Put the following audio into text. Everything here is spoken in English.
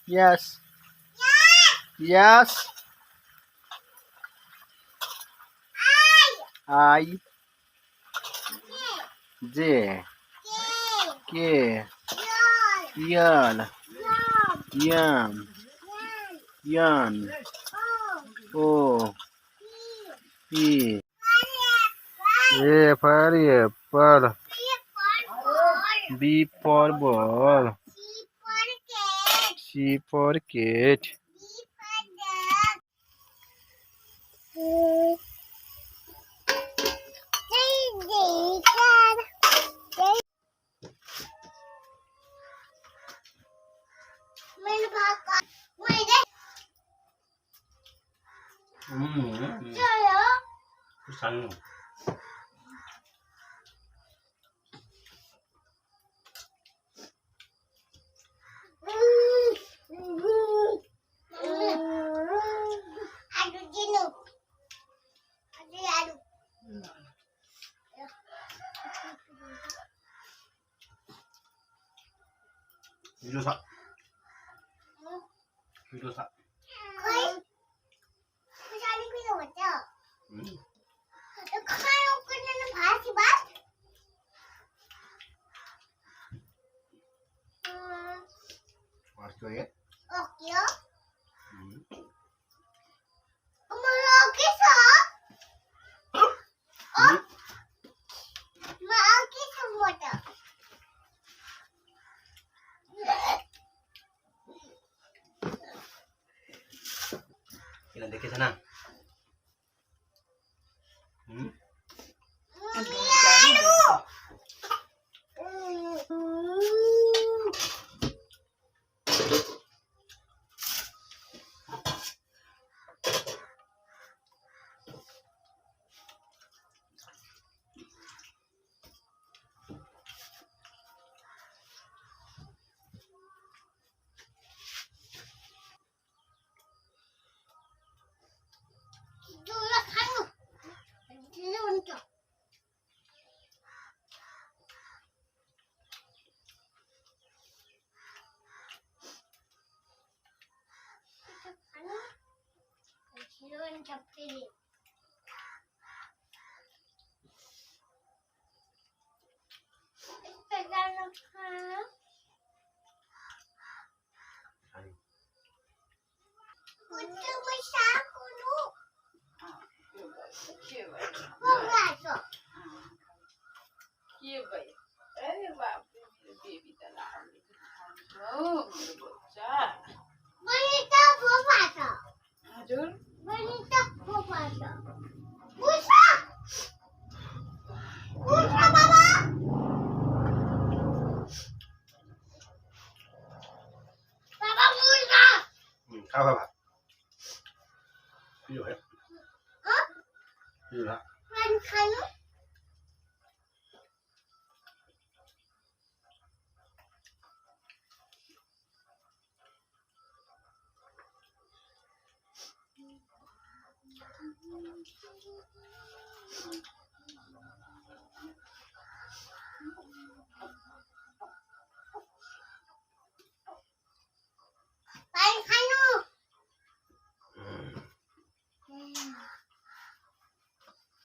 Yes. Yes. I. J. K. Yan. Yam. Yan. O. P. A for apple. B for ball. C for cat. Sáng video sak video sak Masuk ya. Kita dekat sana. अरे बाप रे मेरे baby का लाल ओ मेरे बच्चा हजुर Khá là bạn. Video hết. Video đã.